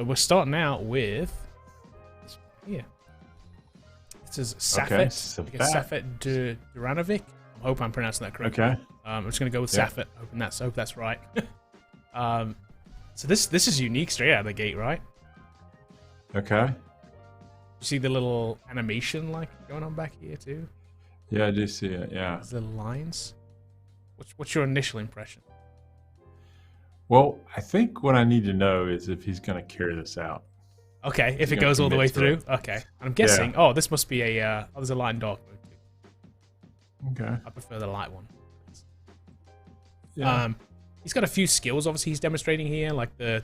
So we're starting out with here. This is Safet. Okay, Safet Duranovic. I hope I'm pronouncing that correctly. Okay. I'm just gonna go with Safet. Hope that's right. So this is unique straight out of the gate, right? Okay. You see the little animation like going on back here too? Yeah, I do see it. Yeah. There's the lines. What's your initial impression? Well, I think what I need to know is if he's going to carry this out. Okay, if it goes all the way through. Okay, I'm guessing. Oh, this must be a. Oh, there's a light and dark mode too. Okay. I prefer the light one. Yeah. He's got a few skills. Obviously, he's demonstrating here, like the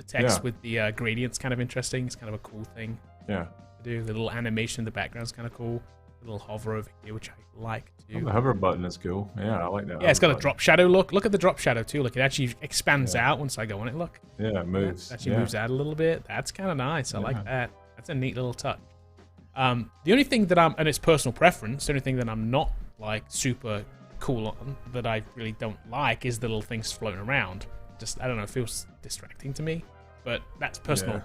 text with the gradients, kind of interesting. It's kind of a cool thing. Yeah. To do the little animation in the background is kind of cool. The little hover over here, which I like too. Oh, the hover button is cool. Yeah, I like that. Yeah, it's got a drop shadow look. Look at the drop shadow too. Look, it actually expands out once I go on it. Look. Yeah, it moves. It actually moves out a little bit. That's kind of nice. I like that. That's a neat little touch. The only thing that and it's personal preference, the only thing that I'm not like super cool on, that I really don't like, is the little things floating around. Just, I don't know, it feels distracting to me. But that's personal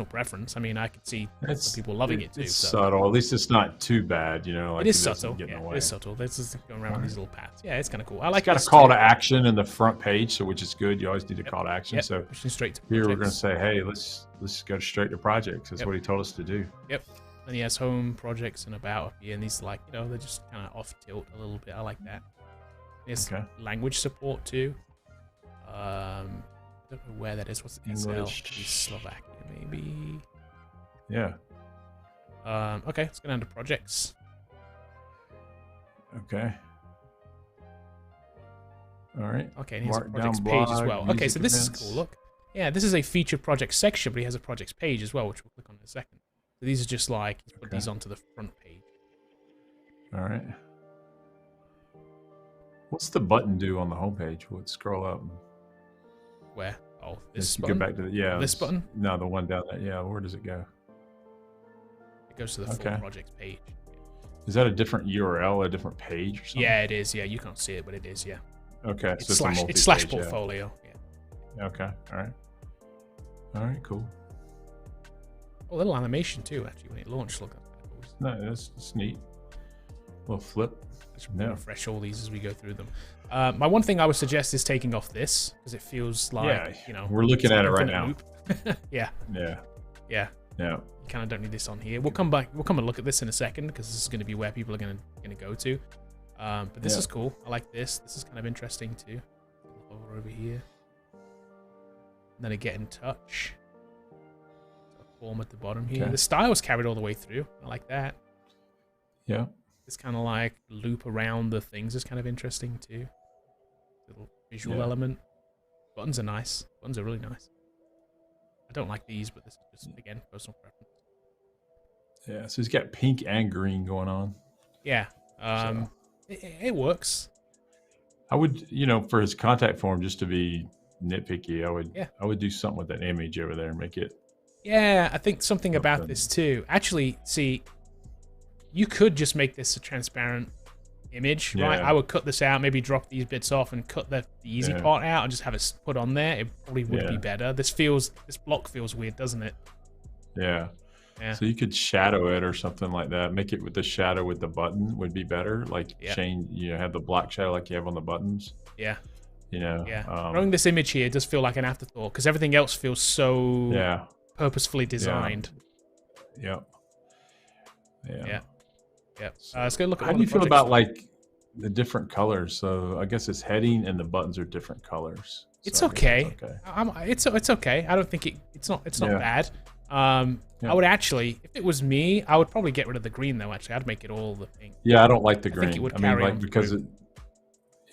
preference. I mean, I could see some people loving it too. It's so. subtle. At least it's not too bad, you know. Like it is subtle. Yeah, it is subtle. It's just going around with these little paths. Yeah, it's kind of cool. I like. It's got a call to action in the front page, so which is good. You always need a call to action. So pushing straight to here we're going to say, hey, let's go straight to projects. That's what he told us to do. Yep. And he has home, projects, and about up here, and these like, you know, they're just kind of off tilt a little bit. I like that. There's language support too. I don't know where that is. What's the SL? Slovakia, maybe. Yeah. Okay, let's go down to projects. Okay. All right. Okay, and he has a projects page as well. Okay, so this is cool. Look. Yeah, this is a featured project section, but he has a projects page as well, which we'll click on in a second. So these are just like, he's put these onto the front page. All right. What's the button do on the homepage? We'll scroll up. Where? Oh, this button? Go back to this button? No, the one down there. Yeah, where does it go? It goes to the full projects page. Is that a different URL, a different page or something? Yeah, it is. Yeah, you can't see it, but it is. Yeah. Okay, it's so it's slash portfolio. Yeah. Okay. All right. All right. Cool. A little animation too, actually, when it launched. Look, no, that's neat. A little flip. Refresh all these as we go through them. My one thing I would suggest is taking off this, because it feels like, you know, we're looking at it right now. Yeah. You kind of don't need this on here. We'll come back. We'll come and look at this in a second, because this is going to be where people are going to go to. But this is cool. I like this. This is kind of interesting too. Over here. And then a get in touch. Form at the bottom here. The style is carried all the way through. I like that. Yeah. This kind of like loop around the things is kind of interesting too. Little visual element. Buttons are nice. Buttons are really nice. I don't like these, but this is just, again, personal preference. Yeah, so he's got pink and green going on. Yeah. It works. I would, you know, for his contact form, just to be nitpicky, I would do something with that image over there and make it. Yeah, I think something about this too. Actually, see, you could just make this a transparent image, right? I would cut this out, maybe drop these bits off and cut the easy part out and just have it put on there. It probably would be better. This block feels weird, doesn't it? Yeah. So you could shadow it or something like that. Make it with the shadow with the button would be better. Like change, you know, have the black shadow like you have on the buttons. Yeah. You know. Yeah. Throwing this image here does feel like an afterthought, because everything else feels so purposefully designed. Yeah. Let's go look at how do you feel about like the different colors? So I guess it's heading and the buttons are different colors. It's okay. It's okay. I don't think it's not bad. I would actually, if it was me, I would probably get rid of the green though. Actually, I'd make it all the pink. Yeah, I don't like the green. I think it would carry on because it.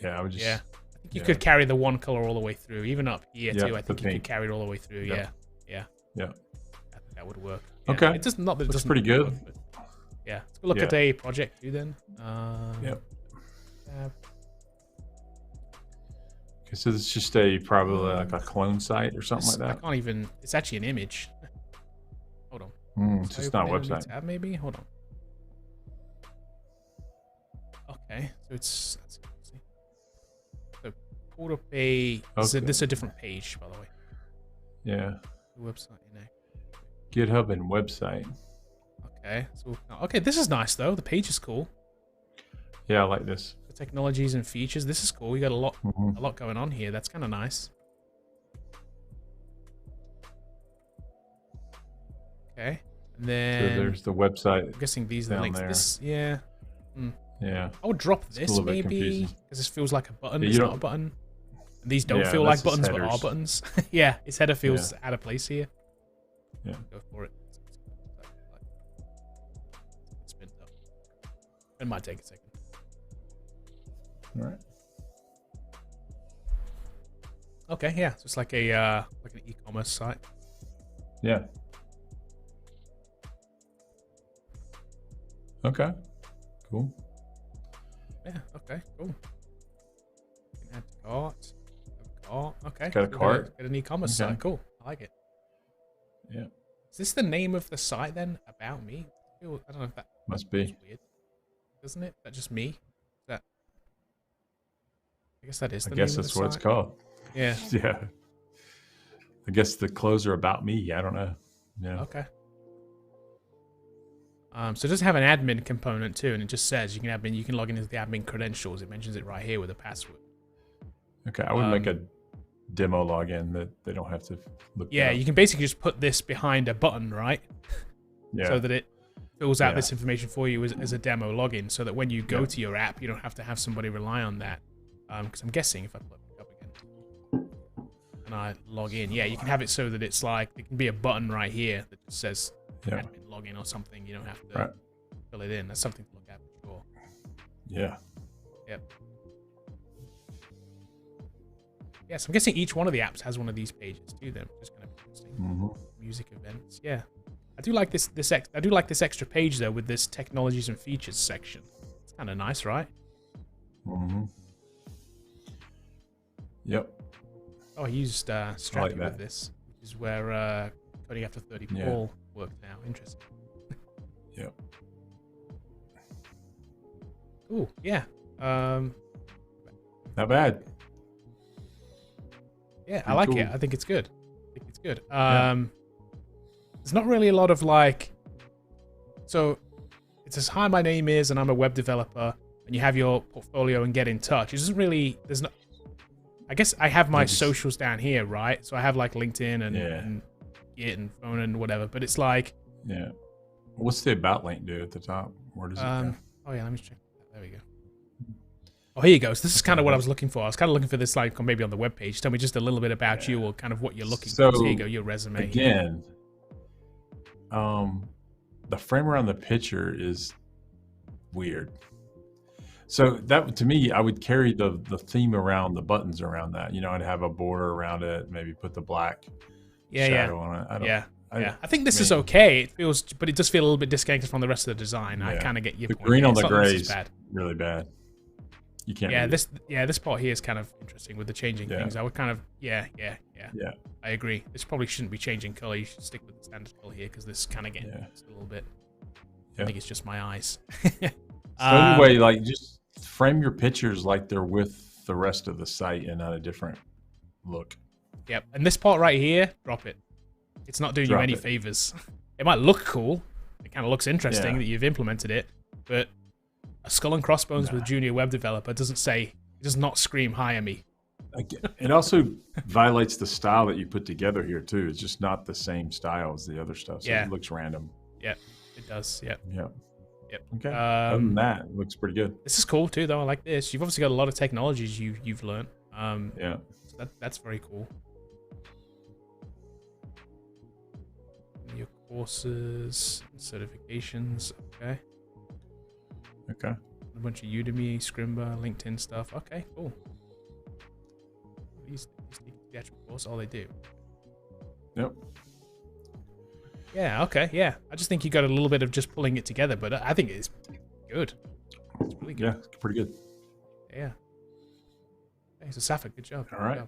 Yeah, I would just. Yeah, I think you could carry the one color all the way through, even up here too. I think you could carry it all the way through. Yeah. Yeah. I think that would work. Okay. It doesn't. Not that it doesn't. Pretty good. Work, yeah. Let's go look at a project too then. Okay, so this is just probably like a clone site or something like that. I can't even. It's actually an image. Hold on. It's just not a website. Tab maybe. Hold on. Okay, so it's. Let's see. So pulled up a. This is a different page, by the way. Yeah. website in GitHub and website. Okay. So, okay, this is nice though. The page is cool. Yeah, I like this. The technologies and features. This is cool. You got a lot going on here. That's kind of nice. Okay. And then so there's the website. I'm guessing these are the links. There. This, yeah. Yeah. I would drop this maybe because this feels like a button. It's not a button. And these don't feel like buttons, but are buttons. Yeah, its header feels out of place here. Yeah. Go for it. It might take a second. All right. Okay, yeah. So it's like a like an e-commerce site. Yeah. Okay. Cool. Yeah. Okay. Cool. Add to cart. Okay. Got a cart. Got an e-commerce site. Cool. I like it. Yeah. Is this the name of the site then? About me? I don't know if that must be weird. Isn't it? That just me? That I guess that is the I name guess of that's the what site. it's called. Yeah. Yeah. I guess the closer about me. I don't know. Yeah. Okay. So it does have an admin component too, and it just says you can log in as the admin credentials. It mentions it right here with a password. Okay, I would make a demo login that they don't have to look. Yeah, you can basically just put this behind a button, right? Yeah. So that it fills out this information for you as a demo login, so that when you go to your app, you don't have to have somebody rely on that. Because I'm guessing if I pull it up again and I log in, yeah, you can have it so that it's like it can be a button right here that just says admin login or something. You don't have to fill it in. That's something to look at for sure. Yeah. Yep. Yes, I'm guessing each one of the apps has one of these pages too. Then just kind of interesting. Music events. Yeah, I do like this. I do like this extra page though with this technologies and features section. It's kind of nice, right? Yep. Oh, I used Strappy with this, which is where Coding After 30 Paul worked now. Interesting. Yep. Ooh, yeah. Not bad. Yeah, I like it. I think it's good. There's not really a lot of like. So it says, "Hi, my name is, and I'm a web developer," and you have your portfolio and get in touch. It doesn't really. There's not. I guess I have my socials down here, right? So I have like LinkedIn and Git and phone and whatever. But it's like. Yeah. What's the about link do at the top? Where does it go? Oh yeah, let me check. There we go. Oh, here you go. So this is kind of what I was looking for. I was kind of looking for this, like maybe on the webpage. Tell me just a little bit about you or kind of what you're looking for. So here you go, your resume. Again, the frame around the picture is weird. So that, to me, I would carry the theme around the buttons around that. You know, I'd have a border around it, maybe put the black shadow on it. I think this is okay. It feels, but it does feel a little bit disconnected from the rest of the design. I kind of get your point. The green on the gray is really bad. You can't. This part here is kind of interesting with the changing things. I would kind of I agree. This probably shouldn't be changing color. You should stick with the standard color here because this kind of getting a little bit. I think it's just my eyes. So anyway, like just frame your pictures like they're with the rest of the site and not a different look. Yep. And this part right here, drop it. It's not doing you any favors. It might look cool. It kind of looks interesting that you've implemented it, but a skull and crossbones with junior web developer it does not scream hire me. It also violates the style that you put together here too. It's just not the same style as the other stuff. So it looks random. Yep, it does. Yep. Okay. Other than that, it looks pretty good. This is cool too, though. I like this. You've obviously got a lot of technologies you've learned. So that's very cool. Your courses, certifications. Okay. A bunch of Udemy, Scrimba, LinkedIn stuff. Okay, cool. These the actual course, all they do. Yep. Yeah, okay, yeah. I just think you got a little bit of just pulling it together, but I think it's good. It's really good. Yeah, it's pretty good. Yeah. Hey, so Safa, good job. All right.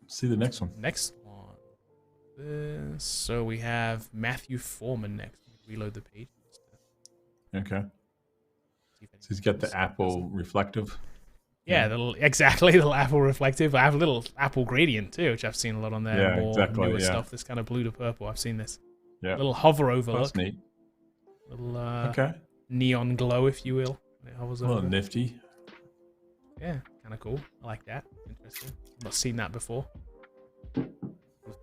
See the next one. Next one. So we have Matthew Foreman next. Reload the page. Okay. So he's got the Apple reflective. Yeah, exactly, the little apple reflective. I have a little apple gradient too, which I've seen a lot on there. Yeah, More exactly. newer stuff. This kind of blue to purple. I've seen this. Yeah. Little hover over That's look. neat. Little neon glow, if you will. It hovers a little over. nifty. Yeah, kind of cool. I like that. Interesting. I've not seen that before.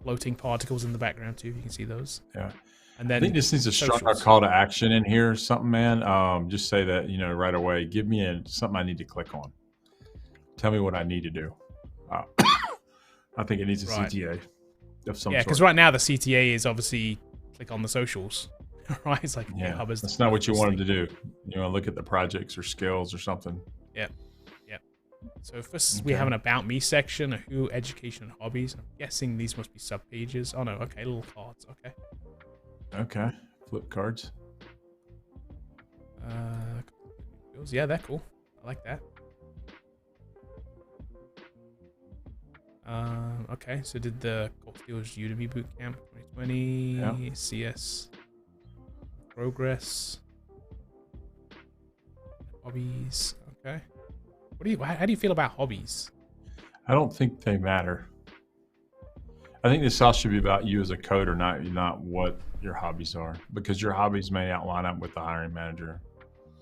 Floating particles in the background too. If you can see those. Yeah. And then I think this needs a stronger call to action in here or something, man. Just say that, right away. Give me something I need to click on. Tell me what I need to do. I think it needs a CTA of some sort. Yeah, because right now the CTA is obviously click on the socials, right? It's like that's not what you want them to do. You want to look at the projects or skills or something. Yeah. So first we have an about me section, a who, education, and hobbies. I'm guessing these must be sub pages. Oh no, okay, little cards. Okay, flip cards. Yeah, they're cool. I like that. Okay, so did the Cocktails Udemy Bootcamp 2020, CS progress, hobbies. Okay. How do you feel about hobbies? I don't think they matter. I think this all should be about you as a coder, not what your hobbies are, because your hobbies may not line up with the hiring manager.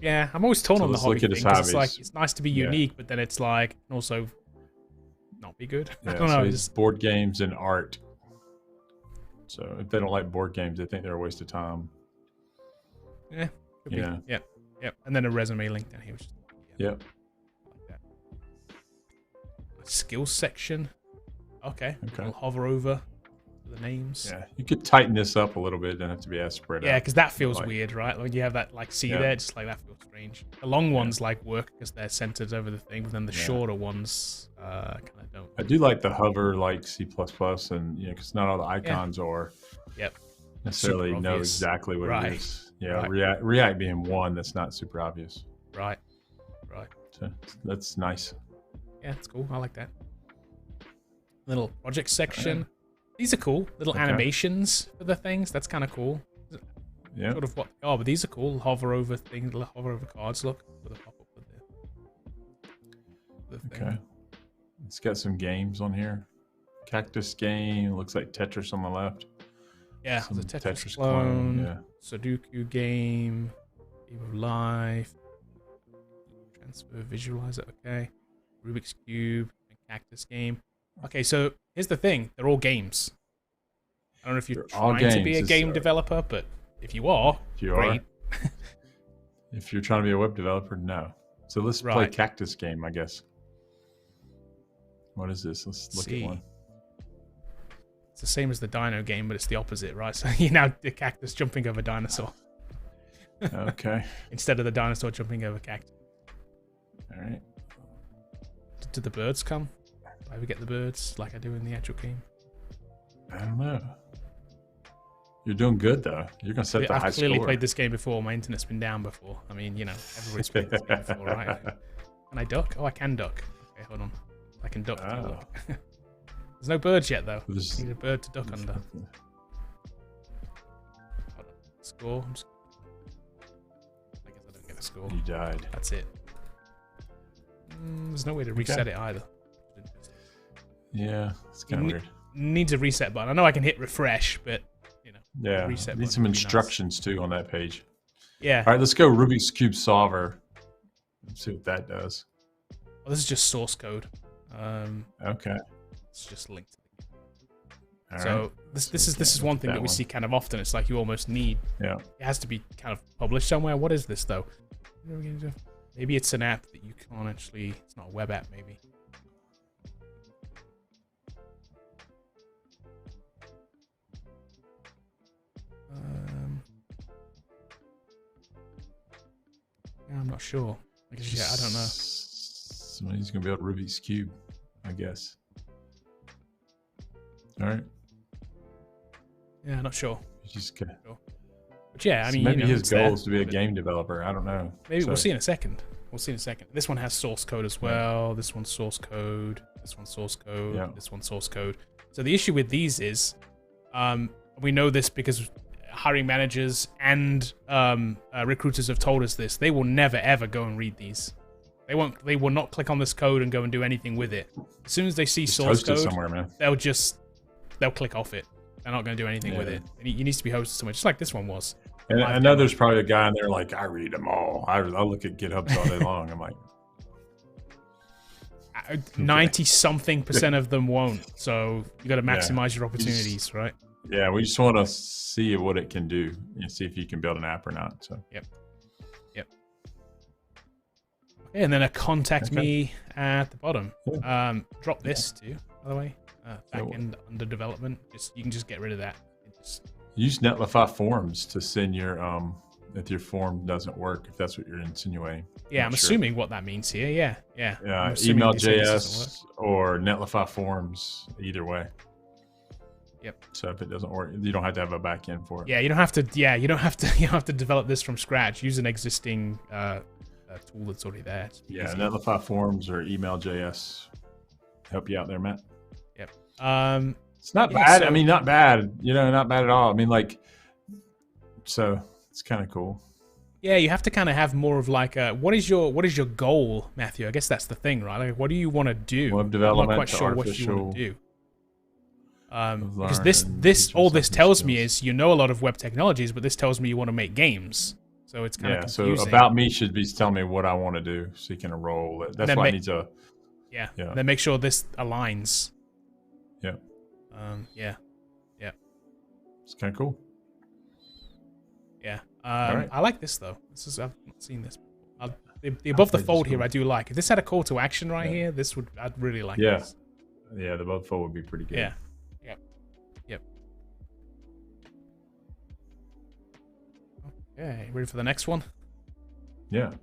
Yeah, I'm always torn on the hobby thing, because it's like it's nice to be unique, but then it's like also not be good. Yeah, I don't know. So it's board games and art. So if they don't like board games, they think they're a waste of time. Yeah. Could be. Yep. And then a resume link down here. Yep. Skills section. Okay. We'll hover over the names. Yeah, you could tighten this up a little bit. Don't have to be as spread out. Yeah, because that feels weird, right? When you have that there, just like that feels strange. The long ones work because they're centered over the thing, but then the shorter ones kind of don't. I do like the hover like C++, and because not all the icons are necessarily know exactly what it is. Yeah, React being one that's not super obvious. Right. So that's nice. Yeah, it's cool. I like that. Little project section. These are cool. Little animations for the things. That's kind of cool. Yeah. Sort of what? Oh, but these are cool. Hover over things. Hover over cards. Look with a pop up with the thing. Okay. It's got some games on here. Cactus game. Looks like Tetris on the left. Yeah, the Tetris clone. Yeah. Sudoku game. Game of life. Transfer visualizer. Okay. Rubik's Cube, and Cactus game. Okay, so here's the thing. They're all games. I don't know if you're trying to be a game developer, but if you are, great. If you're trying to be a web developer, no. So let's play Cactus game, I guess. What is this? Let's look at one. It's the same as the dino game, but it's the opposite, right? So you now the cactus jumping over dinosaur. Okay. Instead of the dinosaur jumping over cactus. All right. Did the birds come? Do I ever get the birds like I do in the actual game? I don't know. You're doing good though. You're gonna set the high score. I've clearly played this game before. My internet's been down before. I mean, everybody's played this game before, right? Can I duck? Oh, I can duck. Okay, hold on. I can duck. Oh. There's no birds yet though. I need a bird to duck under. Hold on. Score. I guess I don't get a score. You died. That's it. There's no way to reset it either. Yeah, it's kind of weird. Needs a reset button. I know I can hit refresh, but reset. Need some instructions too on that page. Yeah. All right, let's go Rubik's Cube solver. Let's see what that does. Well, this is just source code. Okay. It's just linked. So this is one thing that we see kind of often. It's like you almost need. Yeah. It has to be kind of published somewhere. What is this though? What are we gonna do? Maybe it's an app that you can't actually. It's not a web app, maybe. Yeah, I'm not sure. I don't know. Somebody's gonna build Rubik's Cube, I guess. All right. Yeah, not sure. Just sure. But yeah, I mean, maybe his goal is to be a game developer. I don't know. Maybe we'll see in a second. This one has source code as well. Yeah. This one's source code. This one's source code. Yeah. This one's source code. So the issue with these is, we know this because hiring managers and recruiters have told us this. They will never ever go and read these. They will not click on this code and go and do anything with it. As soon as they see source code, somewhere, man. They'll click off it. They're not going to do anything with it. It needs to be hosted somewhere, just like this one was. And I know there's probably a guy in there like, I read them all. I look at GitHubs all day long. I'm like, 90-something% of them won't. So you got to maximize your opportunities, right? Yeah, we just want to see what it can do and see if you can build an app or not. So Yep. Okay, and then a contact me at the bottom. Drop this too, by the way. Backend under development. You can just get rid of that. Use Netlify forms to send your if your form doesn't work, if that's what you're insinuating. Yeah, I'm assuming what that means here. Yeah. Email.js or Netlify forms, either way. Yep. So if it doesn't work, you don't have to have a backend for it. Yeah, you don't have to. Yeah, you don't have to develop this from scratch. Use an existing tool that's already there. Yeah, Netlify forms or email.js help you out there, Matt. Yep. It's not bad. So, I mean, not bad. Not bad at all. I mean, like, so it's kind of cool. Yeah, you have to kind of have more of like a what is your goal, Matthew? I guess that's the thing, right? Like, what do you want to do? Web development. I'm not quite sure what you want to do. Because this tells me is a lot of web technologies, but this tells me you want to make games. So it's kind of confusing. So about me should be telling me what I want to do, so you can enroll it. That's why I need to. Yeah. And then make sure this aligns. Yeah. Yeah. It's kind of cool. Yeah. Right. I like this though. I've not seen this. The above the fold here, I do like. If this had a call to action here, I'd really like this. Yeah, the above the fold would be pretty good. Yeah. Okay, ready for the next one? Yeah. Let's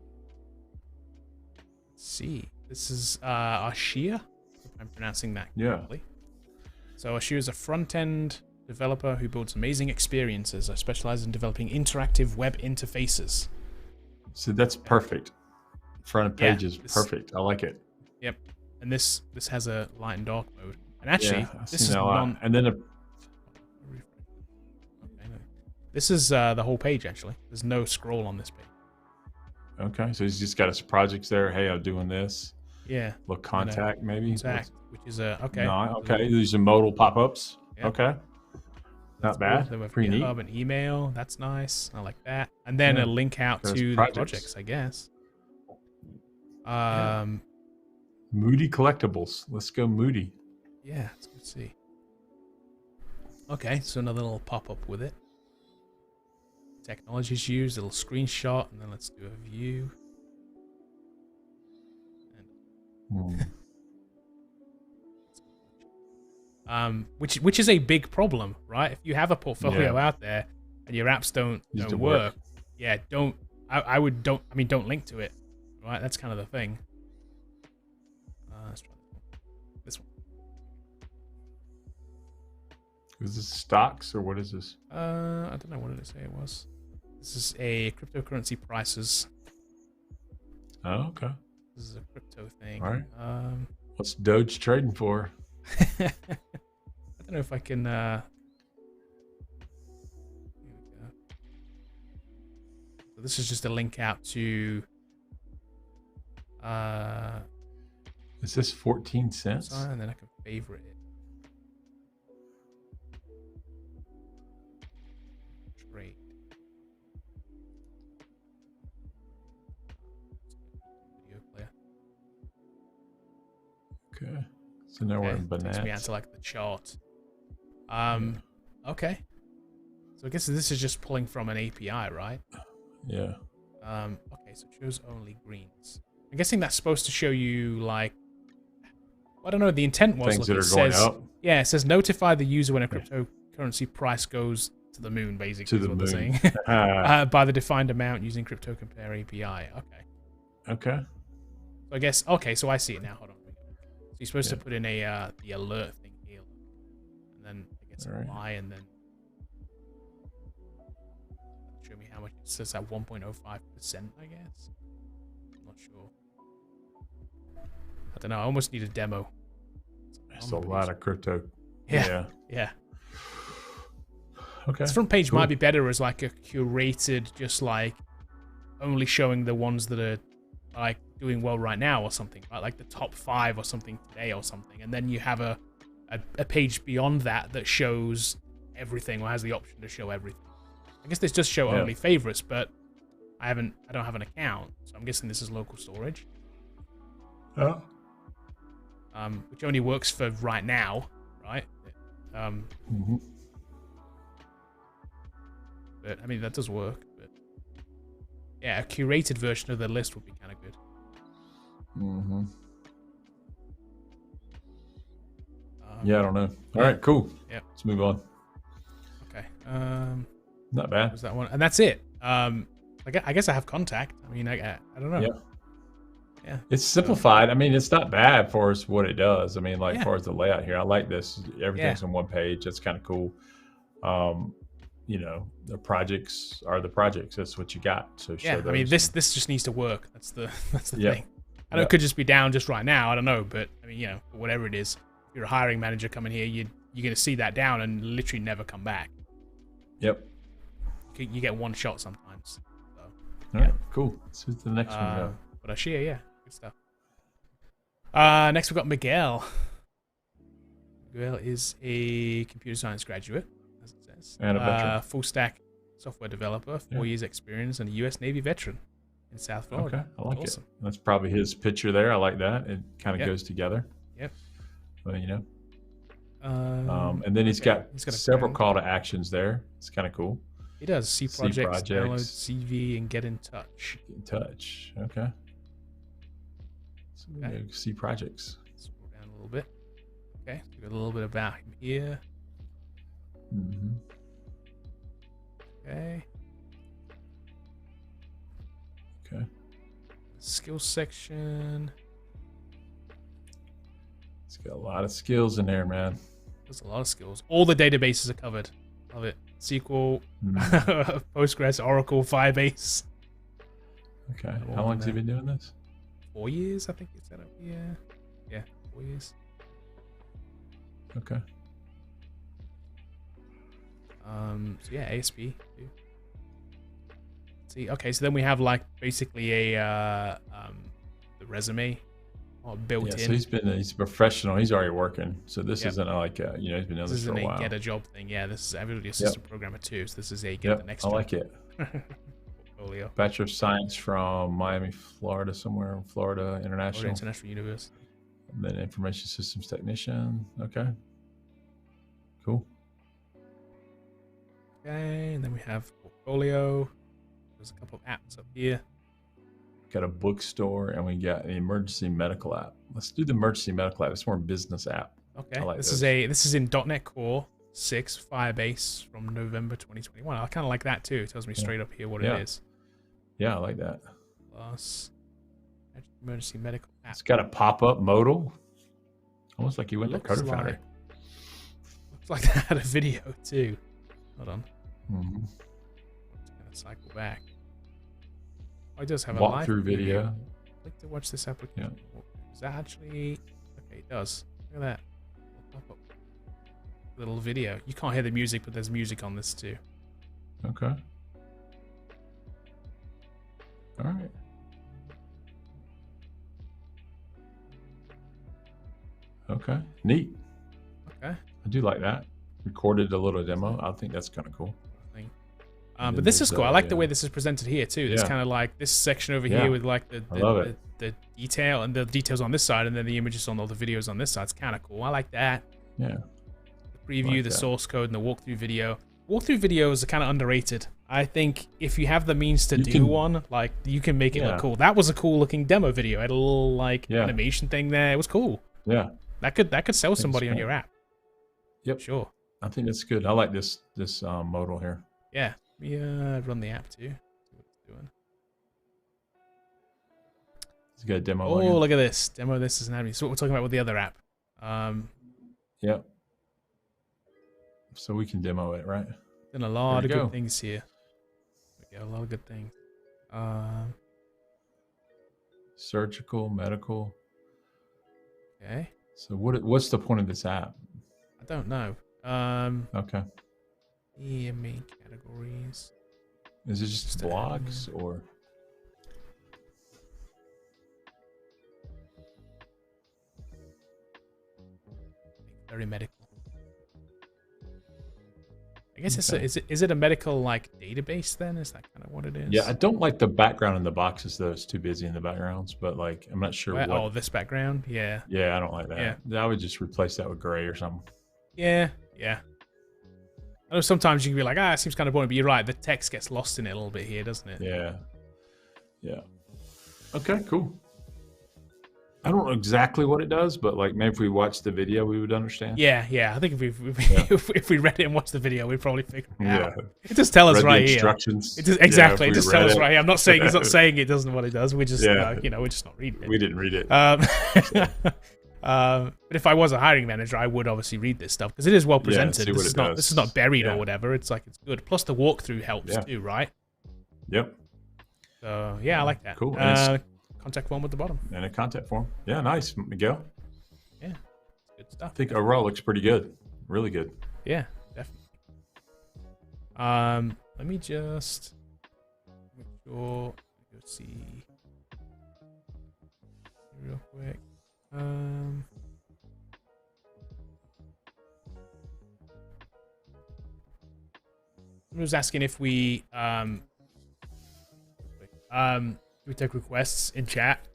see. This is Ashia. If I'm pronouncing that correctly. So Ashia is a front-end developer who builds amazing experiences. I specialize in developing interactive web interfaces. So that's perfect. Front page is perfect. I like it. Yep. And this has a light and dark mode. And actually, this is This is the whole page, actually. There's no scroll on this page. Okay, so he's just got his projects there. Hey, I'm doing this. Yeah. Look, contact, maybe. Contact, which is okay. No, okay, these are modal pop-ups. Yep. Okay. Not bad. Cool. Pretty neat. And email. That's nice. I like that. And then a link out to the projects, I guess. Moody Collectibles. Let's go Moody. Yeah, let's go see. Okay, so another little pop-up with it. Technologies used, a little screenshot, and then let's do a view. Which is a big problem, right? If you have a portfolio out there and your apps don't work, don't link to it, right? That's kind of the thing. Let's try this one. Is this stocks or what is this? I don't know. What did it say it was? This is a cryptocurrency prices. Oh, okay. This is a crypto thing. All right. What's Doge trading for? I don't know if I can. Here we go. So this is just a link out to. Is this 14 cents? Sorry, and then I can favorite it. Trade. Video player. Okay. So now we're in bananas. Takes me out to like the chart. Okay. So I guess this is just pulling from an API, right? Yeah. Okay, so it shows only greens. I'm guessing that's supposed to show you like, I don't know. The intent was things that are going up. Yeah, it says notify the user when a cryptocurrency price goes to the moon. Basically, to the is what moon. they're saying. By the defined amount using crypto compare API. Okay. Okay. So I guess so I see it now. Hold on. So you're supposed to put in a the alert thing here, and then I guess apply, and then show me how much. It says at 1.05%. I guess. I'm not sure. I don't know. I almost need a demo. It's a lot of crypto. Yeah. Okay. This front page might be better as like a curated, just like only showing the ones that are like doing well right now or something, right? Like the top 5 or something today or something, and then you have a page beyond that shows everything or has the option to show everything. I guess this just show only favorites, but I don't have an account, so I'm guessing this is local storage. Oh. Which only works for right now, right? But I mean that does work. But yeah, a curated version of the list would be kind of good. Yeah, I don't know. All right, cool. Yeah, let's move on. Okay. Not bad. Was that one? And that's it. I guess I have contact. I mean, I don't know. Yeah. It's simplified. I mean, it's not bad for us what it does. I mean, like as far as the layout here, I like this. Everything's on one page. That's kind of cool. You know, the projects are the projects. That's what you got. So show those. I mean, this just needs to work. That's the thing. I know it could just be down just right now. I don't know, but I mean, you know, whatever it is, if you're a hiring manager coming here, you're going to see that down and literally never come back. Yep. You get one shot sometimes. So, all right, cool. Let's see the next one go. But Ashia, yeah, good stuff. Next we've got Miguel. Miguel is a computer science graduate, as it says. And a veteran. Full stack software developer, 4 years experience, and a U.S. Navy veteran in South Florida. Okay, I like it. That's probably his picture there. I like that. It kind of goes together. Yep. Well, you know. And then he's got several call to actions there. It's kind of cool. He does C projects, download CV, and get in touch. Get in touch. Okay. So C projects. Scroll down a little bit. Okay, so we got a little bit about him here. Okay. Okay. Skills section. It's got a lot of skills in there, man. There's a lot of skills. All the databases are covered. Love it. SQL, Postgres, Oracle, Firebase. Okay. How long has he been doing this? 4 years, I think it's set up here. Yeah, 4 years. Okay. So yeah, ASP too. See, okay, so then we have like basically a the resume built in. So he's a professional. He's already working. So this isn't like you know, he's been doing this for a while. This isn't a get a job thing. Yeah, this is everybody a system programmer too. So this is a get the next job. I like it. Portfolio. Bachelor of Science from Miami, Florida, somewhere in Florida International University. And then Information Systems Technician. Okay. Cool. Okay, and then we have portfolio. There's a couple of apps up here. Got a bookstore, and we got an emergency medical app. Let's do the emergency medical app. It's more a business app. Okay. This is in .NET Core 6 Firebase from November 2021. I kind of like that too. It tells me straight up here what it is. Yeah, I like that. Plus emergency medical app. It's got a pop-up modal. Almost like you went to Coder Foundry. Looks like they had a video too. Hold on. Mm-hmm. Just gonna cycle back. Oh, it does have a walkthrough video. I'd like to watch this application. Yeah. Is that actually okay? It does. Look at that. Pop-up little video. You can't hear the music, but there's music on this too. Okay. All right. Okay. Neat. Okay. I do like that. Recorded a little demo. I think that's kind of cool. But this is cool. I like the way this is presented here too. It's kind of like this section over here with like the detail and the details on this side, and then the images on all the videos on this side. It's kind of cool. I like that. Yeah. The preview, the source code, and the walkthrough video. Walkthrough videos are kind of underrated. I think if you have the means to do one, like you can make it look cool. That was a cool looking demo video. It had a little like animation thing there. It was cool. Yeah. That could sell somebody on your app. Yep. Sure. I think that's good. I like this modal here. Yeah. Yeah, run the app too. See what it's doing. It's got a demo. Oh, look at this. Demo this is an admin. So what we're talking about with the other app. Yep. So we can demo it, right? Done a lot of good things here. We got a lot of good things. Surgical, medical. Okay. So what's the point of this app? I don't know. Okay. Yeah, main categories. Is it just blogs or? Very medical. I guess is it a medical like database then? Is that kind of what it is? Yeah, I don't like the background in the boxes though. It's too busy in the backgrounds, but like I'm not sure what. Oh, this background? Yeah. Yeah, I don't like that. Yeah. I would just replace that with gray or something. Yeah, yeah. I know sometimes you can be like, it seems kind of boring, but you're right. The text gets lost in it a little bit here, doesn't it? Yeah. Yeah. Okay, cool. I don't know exactly what it does, but like maybe if we watched the video, we would understand. Yeah, yeah. I think if we read it and watched the video, we'd probably figure it out. Yeah. It just tells us right here. Instructions. It just, exactly. It just tells us right here. I'm not saying it's not saying it doesn't what it does. We just, we're just not reading it. We didn't read it. But if I was a hiring manager, I would obviously read this stuff because it is well presented. This is not buried or whatever. It's like it's good. Plus the walkthrough helps too, right? Yep. So yeah, I like that. Cool. Contact form at the bottom. And a contact form. Yeah, nice, Miguel. Yeah, good stuff. I think overall looks pretty good. Really good. Yeah, definitely. Let me just make sure. Let's see. Real quick. I was asking if we we take requests in chat.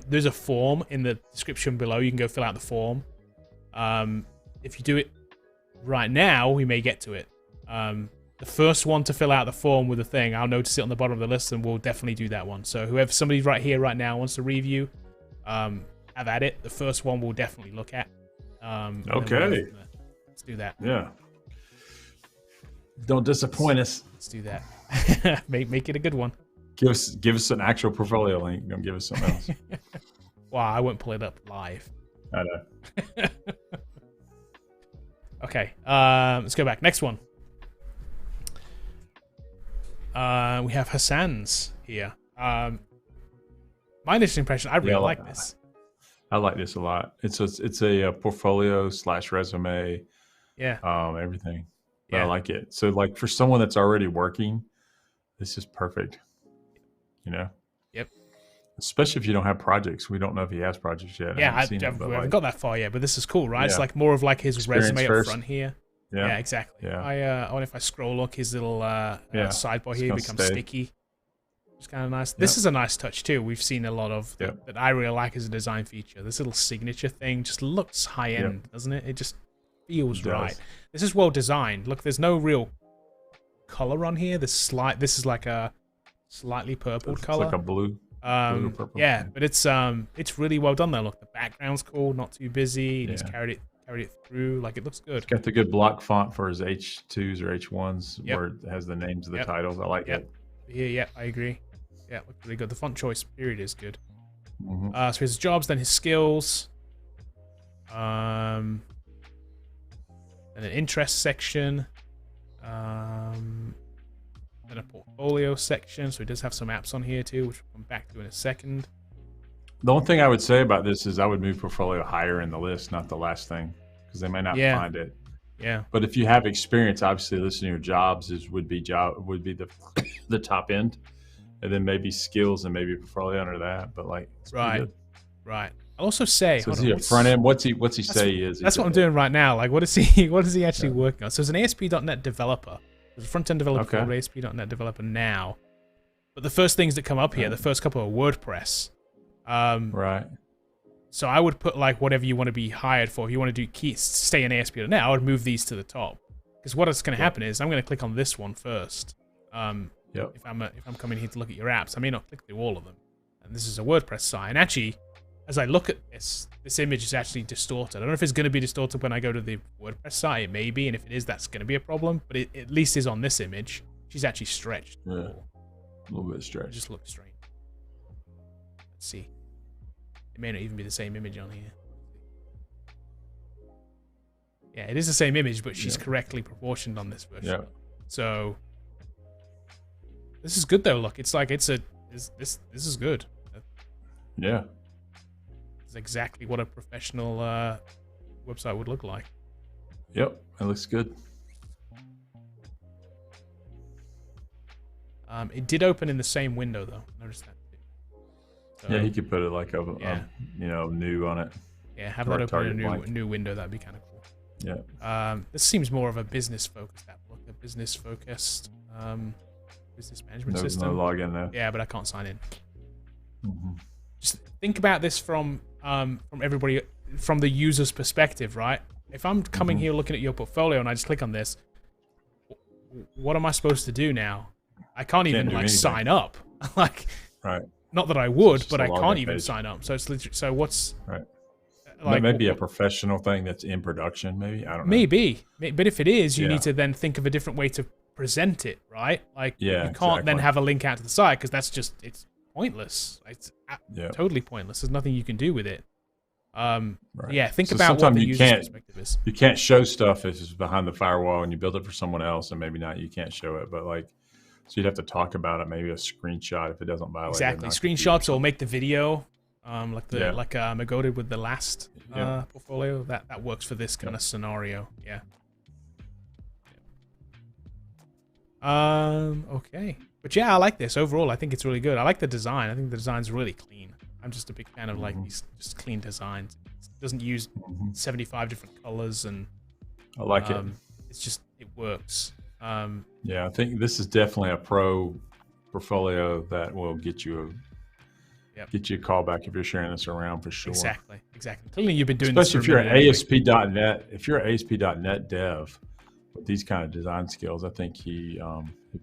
There's a form in the description below. You can go fill out the form. If you do it right now, we may get to it. The first one to fill out the form with the thing, I'll notice it on the bottom of the list, and we'll definitely do that one. So whoever somebody right here, right now wants to review, have at it. The first one we'll definitely look at. Okay. Let's do that. Yeah. Don't disappoint us. Let's do that. Make it a good one. Give us an actual portfolio link. Don't give us something else. Wow, I won't pull it up live. I know. Okay, let's go back. Next one. We have Hassan's here. My initial impression, I really like this. I like this a lot. It's a portfolio / resume. Yeah. Everything. But I like it. So like for someone that's already working, this is perfect. You know? Yep. Especially if you don't have projects. We don't know if he has projects yet. Yeah, we haven't got that far yet, but this is cool, right? Yeah. It's like more of like his resume up front here. Yeah, exactly. Yeah. I wonder if I scroll, look, his little sidebar here becomes sticky. It's kind of nice. This is a nice touch too. We've seen a lot of that I really like as a design feature. This little signature thing just looks high end, doesn't it? It just feels right. This is well designed. Look, there's no real color on here. This is like a slightly purpled color. It's like a blue. Blue or purple. Yeah, but it's really well done though. Look, the background's cool, not too busy. He's carried it through. Like it looks good. It's got the good block font for his H2s or H1s where it has the names of the titles. I like it. Yeah, I agree. Yeah, looks really good. The font choice period is good. So his jobs, then his skills. Then an interest section. Then a portfolio section. So he does have some apps on here too, which we'll come back to in a second. The one thing I would say about this is I would move portfolio higher in the list, not the last thing, because they may not find it. Yeah. But if you have experience, obviously listing your jobs would be the top end, and then maybe skills and maybe portfolio under that. But like, right. I'll also say, so is he a front end? What's he say he is? That's what I'm doing right now. Like, what is he actually working on? So he's an ASP.NET developer. There's a front end developer, ASP.NET developer now. But the first things that come up here, the first couple are WordPress. Right. So I would put like whatever you want to be hired for. If you want to stay in ASP.NET, I would move these to the top. Because what's going to happen is I'm going to click on this one first. If I'm coming here to look at your apps, I may not click through all of them. And this is a WordPress site. And actually, as I look at this image is actually distorted. I don't know if it's going to be distorted when I go to the WordPress site. It may be, and if it is, that's going to be a problem. But it at least is on this image. She's actually stretched. Yeah, a little bit stretched. It just looks strange. Let's see. It may not even be the same image on here. Yeah, it is the same image, but she's correctly proportioned on this version. Yeah. So this is good though. Look, it's like this is good. Yeah. It's exactly what a professional website would look like. Yep, it looks good. It did open in the same window though. Notice that. So, yeah, he could put it like new on it. Yeah, have that open in a new window. That'd be kind of cool. This seems more of a business focused app. Look, a business focused business management system. No login there. Yeah, but I can't sign in. Just think about this from everybody, from the user's perspective, right? If I'm coming here looking at your portfolio and I just click on this, what am I supposed to do now? I can't even like sign up. Like, not that I would, but I can't even sign up. So it's literally, so what's like, maybe a professional thing that's in production, maybe. I don't know. Maybe, but if it is, you need to then think of a different way to present it, right? Like, you can't then have a link out to the side because that's just, it's pointless. It's totally pointless. There's nothing you can do with it. Yeah, think about what the user's perspective is. You can't show stuff if it's behind the firewall and you build it for someone else, and maybe not. You can't show it, but like, so you'd have to talk about it. Maybe a screenshot if it doesn't violate. Exactly, screenshots or make the video, like Mago did with the last portfolio. That works for this kind of scenario. Yeah. Okay, but yeah, I like this overall. I think it's really good. I like the design. I think the design's really clean. I'm just a big fan of like these just clean designs. It doesn't use 75 different colors, and I like it. It's just, it works. Yeah, I think this is definitely a pro portfolio that will get you a callback if you're sharing this around for sure. Exactly. Clearly, you've been doing especially this if you're an ASP.NET. If you're an ASP.NET dev with these kind of design skills, I think he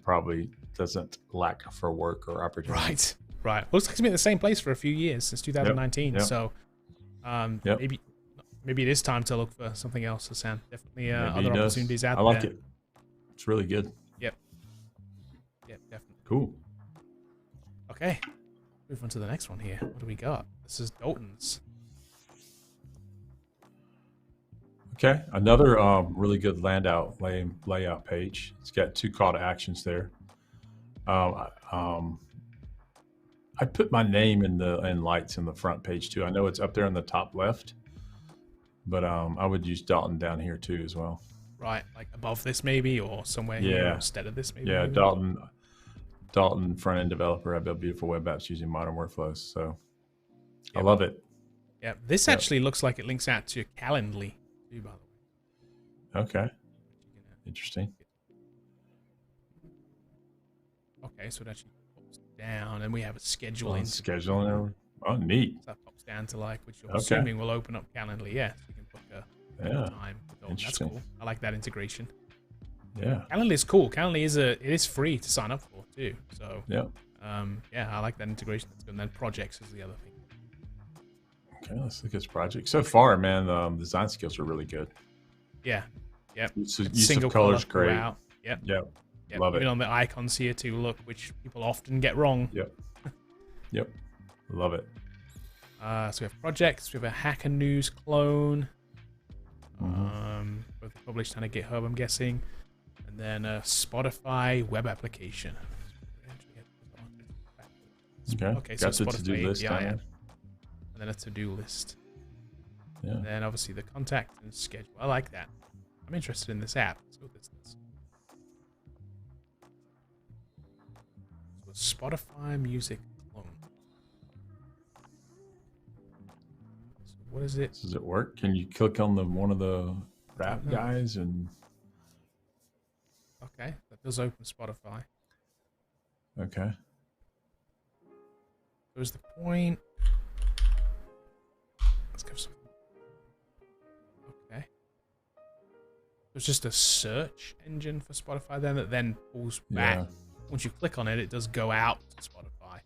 probably doesn't lack for work or opportunity. Right. Looks like he's been in the same place for a few years, since 2019. So maybe it is time to look for something else, Hassan. Definitely other opportunities out there. I like it. It's really good. Yep, definitely. Cool. Okay. Move on to the next one here. What do we got? This is Dalton's. Okay. Another really good layout page. It's got 2 call to actions there. I put my name in lights in the front page too. I know it's up there in the top left, but I would use Dalton down here too as well. Right, like above this maybe, or somewhere here instead of this maybe. Yeah, maybe? Dalton front end developer. I build beautiful web apps using modern workflows. So I love it. Yeah, this actually looks like it links out to Calendly too, by the way. Okay, interesting. Okay, so it actually pops down, and we have a scheduling. Scheduling. Oh, neat. So that pops down to like, which you're assuming will open up Calendly. Yeah, so you can book a time. Interesting. That's cool. I like that integration. Yeah. Calendly is cool. Calendly it is free to sign up for too. So yeah, I like that integration. That's good. And then projects is the other thing. Okay, let's look at this project. So far, man, the design skills are really good. Yeah. Yep. Use of colors great. Throughout. Yep. Love it. Even on the icons here too, look, which people often get wrong. Yep. Love it. So we have projects. We have a Hacker News clone. Both published on a GitHub, I'm guessing. And then a Spotify web application. Okay, so Spotify to-do list API, and then a to-do list. Yeah. And then obviously the contact and schedule. I like that. I'm interested in this app. Let's see what this does. So Spotify music clone. So what is it? Does it work? Can you click on one of the rap guys and? Okay, that does open Spotify. Okay. Where's the point? Let's go something. Okay. There's just a search engine for Spotify then that then pulls back. Yeah. Once you click on it, it does go out to Spotify.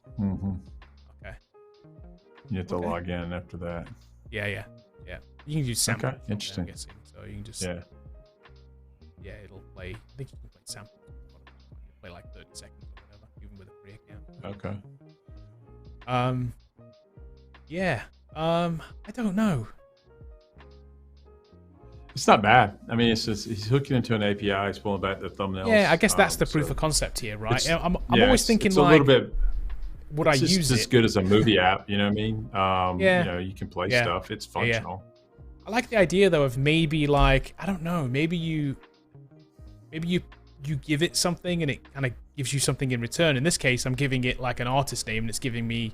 Okay. You have to log in after that. Yeah. You can use samples. Okay, interesting. I'm guessing. So you can just it'll play. I think you can play samples. It'll play like 30 seconds or whatever, even with a free account. Okay. I don't know. It's not bad. I mean, it's just he's hooking into an API, he's pulling back the thumbnails. Yeah, I guess that's the proof of concept here, right? I'm always thinking it's like, a little bit. Would I use it? It's as good as a movie app, you know what I mean? You know, you can play stuff. It's functional. I like the idea though of maybe like, I don't know, maybe you give it something and it kind of gives you something in return. In this case, I'm giving it like an artist name and it's giving me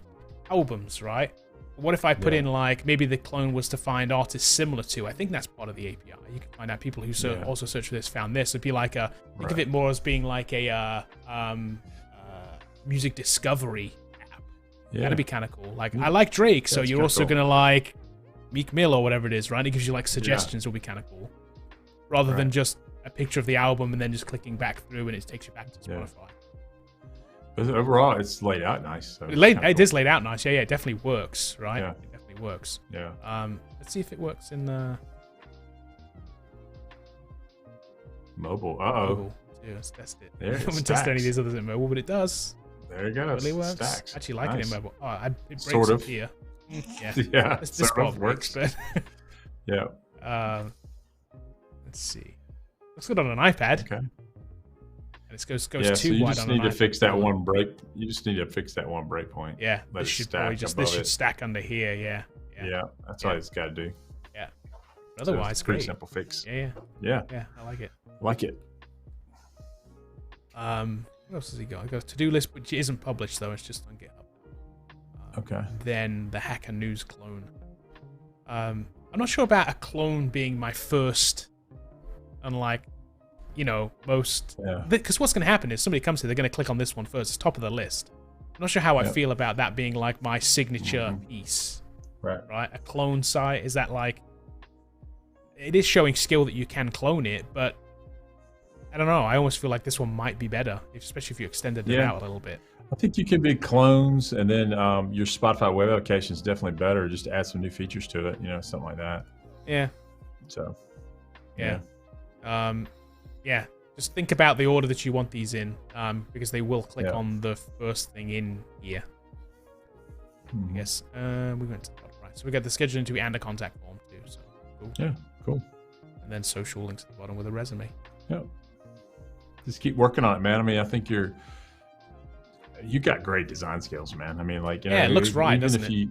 albums, right? What if I put in like maybe the clone was to find artists similar to? I think that's part of the API. You can find out people who also search for this found this. It'd be like a think of it more as being like a music discovery app. That'd be kind of cool. Like I like Drake, so you're also gonna like Meek Mill or whatever it is, right? It gives you like suggestions. Will be kind of cool, rather than just a picture of the album and then just clicking back through and it takes you back to Spotify. But overall, it's laid out nice. So it is laid out nice. Yeah, it definitely works, right? Yeah. It definitely works. Yeah. Let's see if it works in the mobile. mobile. Yeah, let's test it. There I haven't tested any of these others in mobile, but it does. There you go. It really works. Stacks. I actually like it in mobile. Oh, it breaks sort of up here. Yeah. Yeah. This part works, but yeah. Let's see. Looks good on an iPad. Okay. And it goes so too you wide just on need an to iPad. fix that one break. You just need to fix that one break point. Yeah. Let This it should stack probably just above it. stack under here. Yeah. Yeah. That's all it's got to do. Yeah. Otherwise, so it's a pretty simple fix. Yeah. I like it. Like it. What else has he got? He got a to-do list, which isn't published though. It's just on GitHub. Okay. Then the Hacker News clone. I'm not sure about a clone being my first, unlike, most. Because what's going to happen is somebody comes here, they're going to click on this one first. It's top of the list. I'm not sure how I feel about that being like my signature piece. Right. A clone site, is that like? It is showing skill that you can clone it, but I don't know. I almost feel like this one might be better, especially if you extended it out a little bit. I think you can be clones, and then your Spotify web application is definitely better. Just add some new features to it, something like that. Yeah. So. Yeah. Just think about the order that you want these in, because they will click on the first thing in here. I guess we went to the bottom, right. So we got the schedule into and a contact form too. So cool. Yeah. Cool. And then social links at the bottom with a resume. Yep. Just keep working on it, man. I mean, I think you got great design skills, man. I mean, like, it looks right, doesn't it?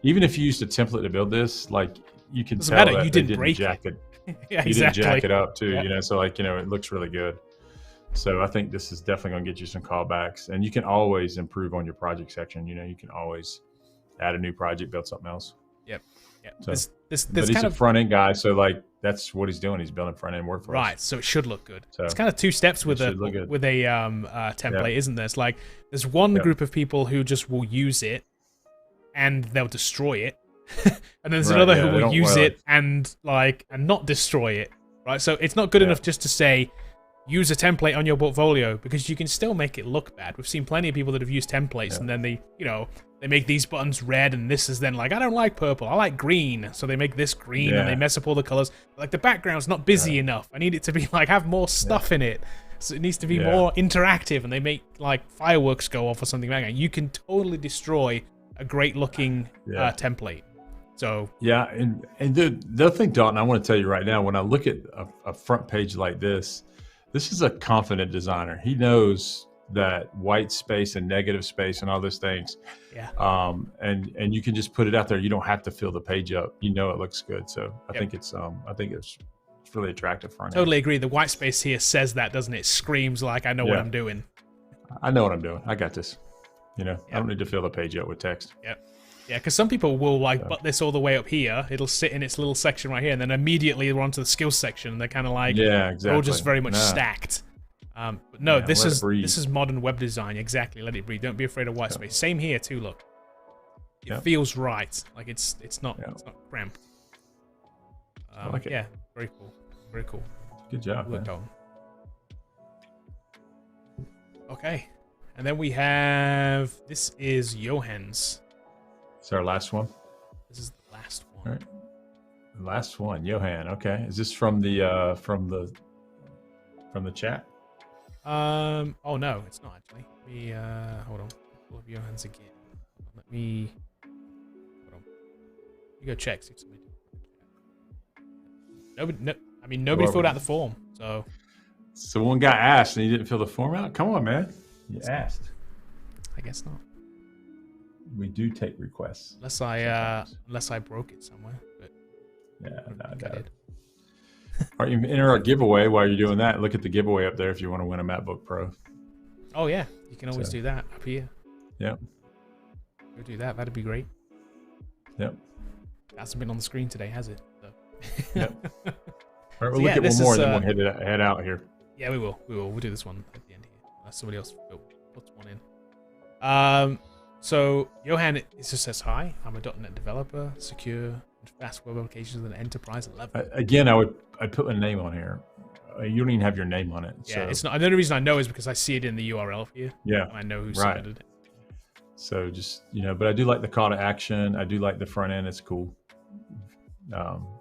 Even if you used a template to build this, like, you can doesn't tell matter. that You didn't break it. Yeah, exactly. You didn't jack it up too, So like, it looks really good. So I think this is definitely going to get you some callbacks, and you can always improve on your project section. You can always add a new project, build something else. Yep. So, this but he's a front end guy, so like that's what he's doing. He's building front end workflows. Right. So it should look good. So it's kind of two steps with a template, isn't there? It's like there's one group of people who just will use it and they'll destroy it, and there's another who will use it and not destroy it. Right. So it's not good enough just to say use a template on your portfolio, because you can still make it look bad. We've seen plenty of people that have used templates and then they make these buttons red, and this is then like, I don't like purple, I like green, so they make this green and they mess up all the colors. Like, the background's not busy enough. I need it to be like have more stuff in it, so it needs to be more interactive, and they make like fireworks go off or something like that. You can totally destroy a great looking template. So and the other thing, Dalton, I want to tell you right now, when I look at a front page like this is a confident designer. He knows that white space and negative space and all those things. And you can just put it out there. You don't have to fill the page up. It looks good. So I think it's really attractive front end. Totally agree. The white space here says that, doesn't it? It screams like, I know what I'm doing. I know what I'm doing. I got this. I don't need to fill the page up with text. Yeah, because some people will butt this all the way up here. It'll sit in its little section right here, and then immediately we're onto the skills section. And they're kind of like, they're all just very much stacked. But no, this is modern web design. Exactly, let it breathe. Don't be afraid of white space. Same here too. Look, it feels right. Like it's not cramped. I like it. Yeah, very cool. Very cool. Good job. Worked on. Okay, and then we have this is Johann's. It's our last one. This is the last one. All right. The last one, Johann. Okay, is this from the chat? Oh no, it's not actually. Let me hold on. Pull up Johann's again. Let me hold on. You go check. See if somebody nobody filled out the form. So one guy asked and he didn't fill the form out. Come on, man. You asked. I guess not. We do take requests. Unless I broke it somewhere. But I got it. All right, you can enter our giveaway while you're doing that. Look at the giveaway up there if you want to win a MacBook Pro. Oh yeah, you can always do that up here. Yeah. Go do that. That'd be great. Yep. Hasn't been on the screen today, has it? So. Yep. All right, we'll look at one more, and then we'll head out here. Yeah, we will. We'll do this one at the end here. Unless somebody else puts one in. So Johan, it just says, hi, I'm a .NET developer, secure and fast web applications with an enterprise level. Again, I'd put my name on here. You don't even have your name on it. Yeah, so. it's not. The only reason I know is because I see it in the URL here. Yeah. And I know who submitted it. So just, but I do like the call to action. I do like the front end. It's cool.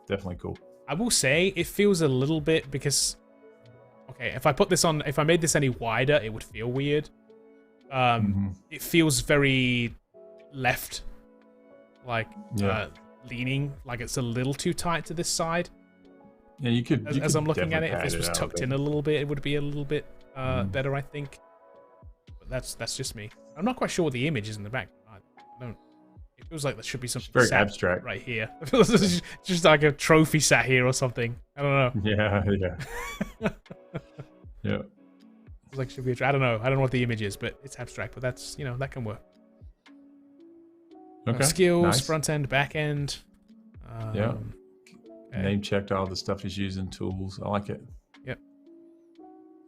Definitely cool. I will say it feels a little bit because, okay, if I made this any wider, it would feel weird. It feels very left, like leaning, like it's a little too tight to this side. Yeah, you could. As I'm looking at it, if this was tucked in a little bit, it would be a little bit better, I think. But that's just me. I'm not quite sure what the image is in the back. I don't. It feels like there should be something very abstract right here. It feels just like a trophy sat here or something. I don't know. Yeah. Yeah. It's like should be. I don't know. I don't know what the image is, but it's abstract. But that's that can work. Okay. Skills, nice. Front end, back end. Yeah. Okay. Name checked all the stuff he's using, tools. I like it. Yep.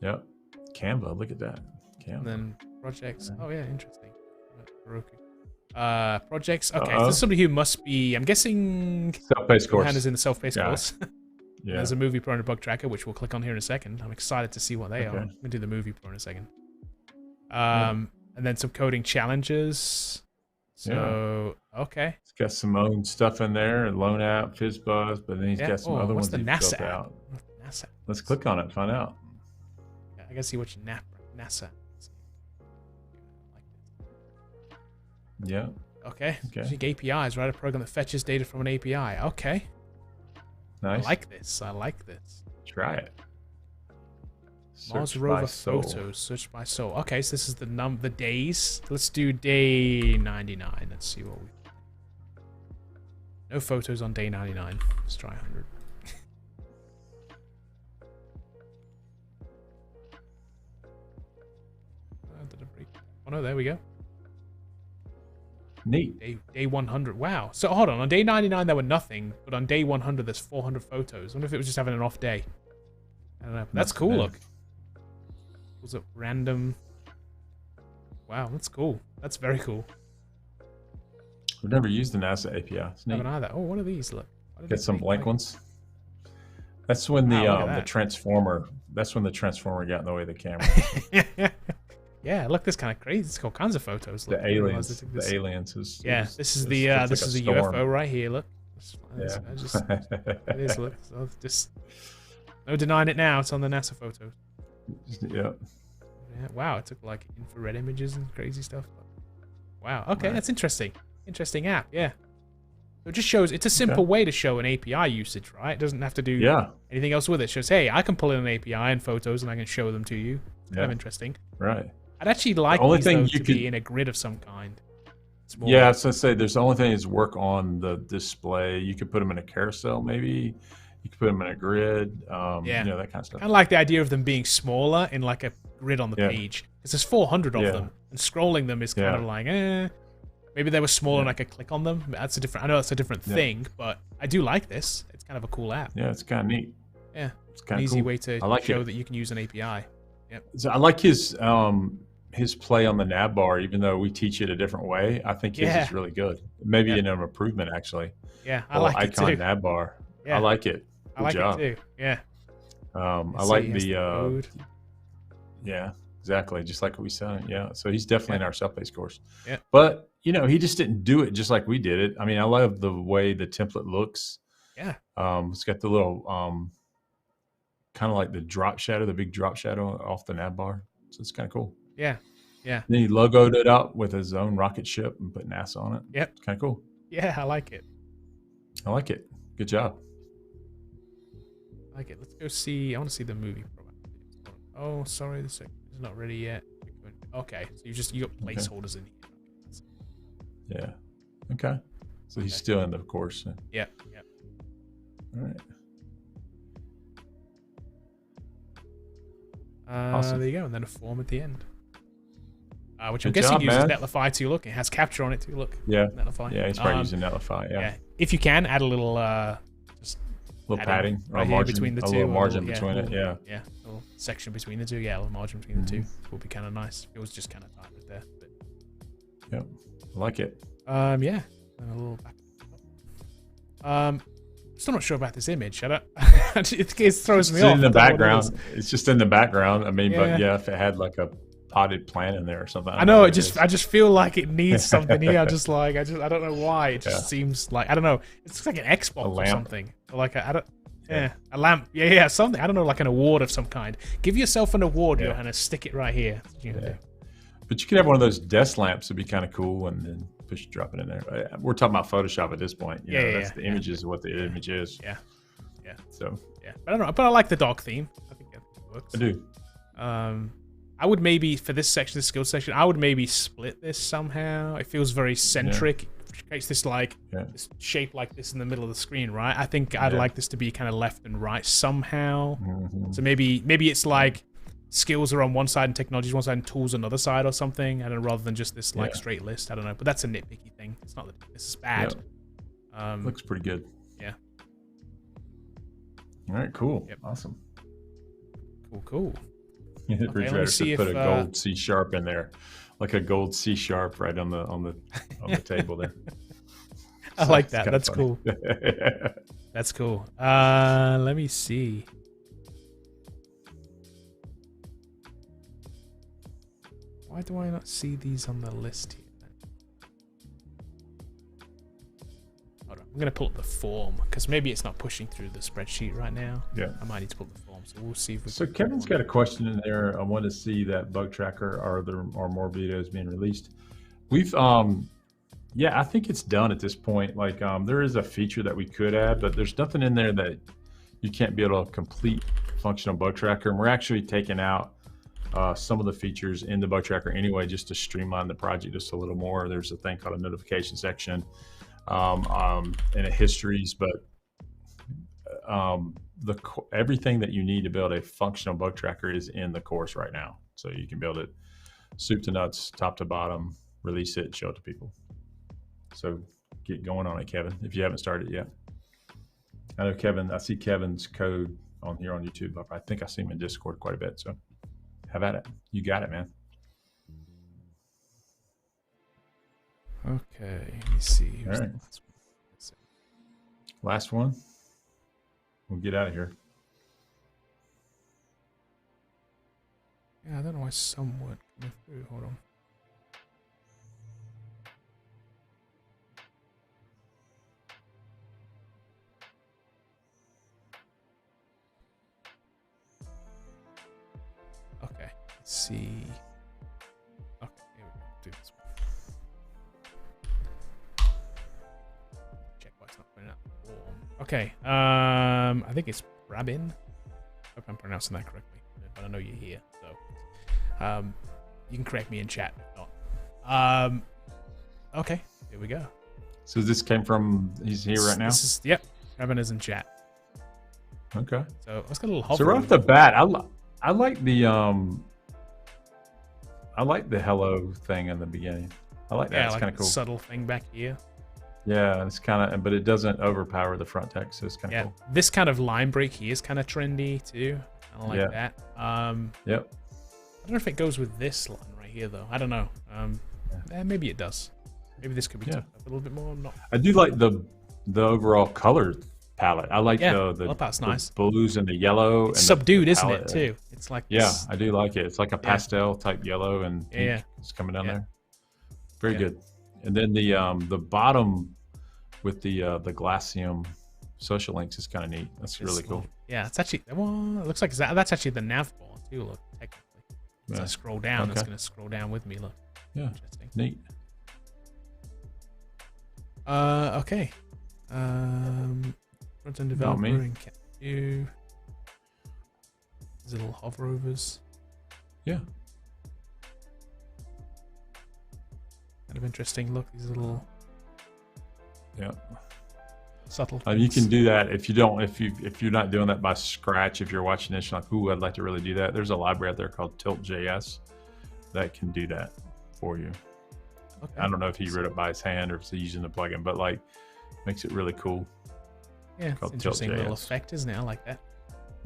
Yep. Canva, look at that. Canva. And then projects. Oh yeah, interesting. Projects. Okay, so this is somebody who must be. I'm guessing. Self-paced course. Hand is in the self-paced course. Yeah. There's a movie pro and a bug tracker, which we'll click on here in a second. I'm excited to see what they are. I'm gonna do the movie pro in a second. And then some coding challenges. So okay. It's got some own stuff in there, Loan App, Fizz Buzz, but then he's got some other ones that he's NASA built out. NASA. Let's click on it and find out. Yeah, I gotta see what NASA. Yeah. Okay. APIs, write a program that fetches data from an API. Okay. Nice. I like this. Try it. Mars rover photos, search by soul. Okay, so this is the days. Let's do day 99. Let's see what we. No photos on day 99. Let's try 100. Oh no, there we go. Neat. Day 100. Wow. So hold on. On day 99 there were nothing, but on day 100 there's 400 photos. I wonder if it was just having an off day. I don't know. That's cool. Look. Was it random? Wow, that's cool. That's very cool. We've never used the NASA API. It's neat. I haven't either. Oh, what are these? Look. Get some blank ones. That's when the transformer. That's when the transformer got in the way of the camera. Yeah, look, this kind of crazy. It's got all kinds of photos. Look, the aliens. The aliens. This is a UFO right here. Look. Yeah. It is. Look. So just no denying it now. It's on the NASA photos. Yeah. Wow, it took like infrared images and crazy stuff. Wow. Okay, that's interesting. Interesting app. Yeah. So it just shows. It's a simple way to show an API usage, right? It doesn't have to do anything else with it. It shows, hey, I can pull in an API and photos, and I can show them to you. It's kind of interesting. Right. I'd actually like these to be in a grid of some kind. Yeah, I was going to say, there's the only thing is work on the display. You could put them in a carousel, maybe. You could put them in a grid. That kind of stuff. I like the idea of them being smaller in like a grid on the page. Because there's 400 of them. And scrolling them is kind of like, Maybe they were smaller and I could click on them. I know that's a different thing, but I do like this. It's kind of a cool app. Yeah, it's kind of neat. Yeah. It's kind of an easy way to show that you can use an API. Yep. So I like his play on the nav bar, even though we teach it a different way. I think his is really good. Maybe an improvement, actually. Yeah, I like it too. Icon nav bar. Yeah. I like it. Good job. It too. Yeah. I like the yeah, exactly. Just like what we said. Yeah. So he's definitely in our self-paced course. Yeah. But he just didn't do it just like we did it. I mean, I love the way the template looks. Yeah. It's got the little kind of like the drop shadow, the big drop shadow off the nav bar. So it's kind of cool. Yeah. Yeah. Then he logoed it up with his own rocket ship and put NASA on it. Yep. It's kind of cool. Yeah, I like it. I like it. Good job. I like it. Let's go see. I want to see the movie. Oh, sorry, this is not ready yet. Okay, so you got placeholders in here. Yeah. Okay. So he's still in the course. Yeah. Yeah. All right. Awesome. There you go, and then a form at the end. which I'm guessing uses Netlify too. Look, it has capture on it too. Look, yeah, Netlify. Yeah, he's probably using Netlify. Yeah. If you can add a little, just little padding right or margin, between the two, a little margin between it. Yeah, a little section between the two. Yeah, a little margin between the two would be kind of nice. It was just kind of tight right there. But... Yep, I like it. Yeah, and a little back. Still not sure about this image. I don't. it throws me off. It's in the background. It's just in the background. I mean, but yeah, if it had like a potted plant in there or something. I know. I just feel like it needs something here. I don't know why. It just seems like, I don't know. It looks like an Xbox or something. Like a lamp. Yeah, something. I don't know, like an award of some kind. Give yourself an award, Johannes. Stick it right here. But you could have one of those desk lamps. It'd be kind of cool, and then drop it in there. We're talking about Photoshop at this point. That's the images of what the image is. Yeah. So but I don't know. But I like the dog theme. I think it works. I do. I would maybe, for this section, the skills section, I would maybe split this somehow. It feels very centric. It creates this this shape like this in the middle of the screen, right? I think I'd like this to be kind of left and right somehow. So maybe it's like skills are on one side and technology is one side and tools on another side or something. I don't know, rather than just this like straight list. I don't know, but that's a nitpicky thing. It's not that this is bad. Looks pretty good. Yeah. All right, cool. Awesome. Cool. Bridge Rider should put a gold C# in there, like a gold C# right on the table there. I like that. That's cool. That's cool. Let me see. Why do I not see these on the list here? Hold on. I'm going to pull up the form because maybe it's not pushing through the spreadsheet right now. Yeah. I might need to pull up the form. So we'll see if we So Kevin's got a question in there. I want to see that bug tracker. Are there more videos being released? We've, I think it's done at this point. Like there is a feature that we could add, but there's nothing in there that you can't be able to complete functional bug tracker. And we're actually taking out some of the features in the bug tracker anyway, just to streamline the project just a little more. There's a thing called a notification section and a histories, but everything that you need to build a functional bug tracker is in the course right now. So you can build it soup to nuts, top to bottom, release it, show it to people. So get going on it, Kevin, if you haven't started yet. I know Kevin, I see Kevin's code on here on YouTube. I think I see him in Discord quite a bit. So have at it. You got it, man. Okay, let me see. All right. Last one. We'll get out of here. Yeah, I don't know why somewhat coming through. Hold on. Okay, let's see. Okay, here we go. Do this one. Check why it's not putting out the form. Okay, I think it's Rabin. Hope I'm pronouncing that correctly, but I know you're here, so you can correct me in chat if not. Okay, here we go. So this came from, he's here right now? Yep, Rabin is in chat. Okay. So let's get a little hover. So right off the bat, I like the hello thing in the beginning. I like that. Yeah, it's like kind of cool. Subtle thing back here. Yeah, it's kind of, but it doesn't overpower the front text, so it's kind of cool. This kind of line break here is kind of trendy too. I like that. Yep. I don't know if it goes with this line right here though. I don't know. Maybe it does. Maybe this could be tough up a little bit more. Not. I do like the overall color palette. I like the nice. blues and the yellow. It's subdued, isn't it? Too. It's like this. I do like it. It's like a pastel type yellow and pink. It's coming down there. Very good. And then the bottom with the Glacium social links is kind of neat. That's really cool. Yeah, it's actually, well, it looks like that's actually the nav bar too. Look, technically, as I scroll down, it's going to scroll down with me. Look, interesting. Neat. Okay. Front-end developer and you. These little hoverovers. Yeah. Kind of interesting. Look, these little. Yeah. Subtle things. You can do that if you're not doing that by scratch. If you're watching this, you're like, ooh, I'd like to really do that. There's a library out there called Tilt.js that can do that for you. Okay. I don't know if he wrote it by his hand or if he's using the plugin, but like makes it really cool. Yeah, it's interesting little effect, isn't it? I like that.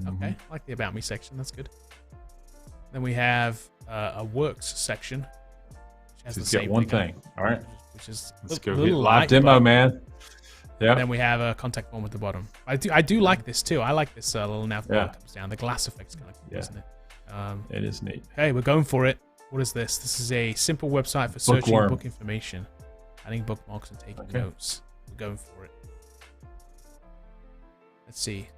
Okay, I like the About Me section. That's good. Then we have a Works section. Which has the same one thing. All right. Which is let's go hit live demo, man. Yeah. And then we have a contact form at the bottom. I do like this too. I like this little nav bar comes down. The glass effect's kind of cool, isn't it? It is neat. Hey, we're going for it. What is this? This is a simple website for searching book information, adding bookmarks, and taking notes. We're going for it. Let's see.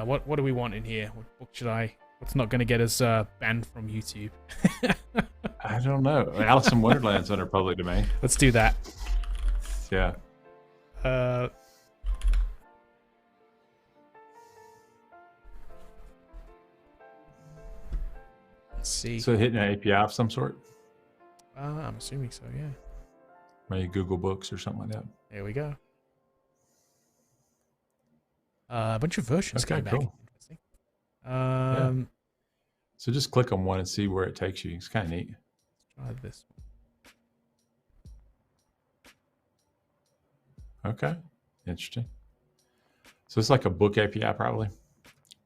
What do we want in here? What book should I? What's not going to get us banned from YouTube? I don't know. Alice in Wonderland's under public domain. Let's do that. Yeah. Let's see. So hitting an API of some sort? I'm assuming so, yeah. Maybe Google Books or something like that. There we go. A bunch of versions coming back. Cool. Interesting. So just click on one and see where it takes you. It's kind of neat. Try this one. Okay. Interesting. So it's like a book API probably.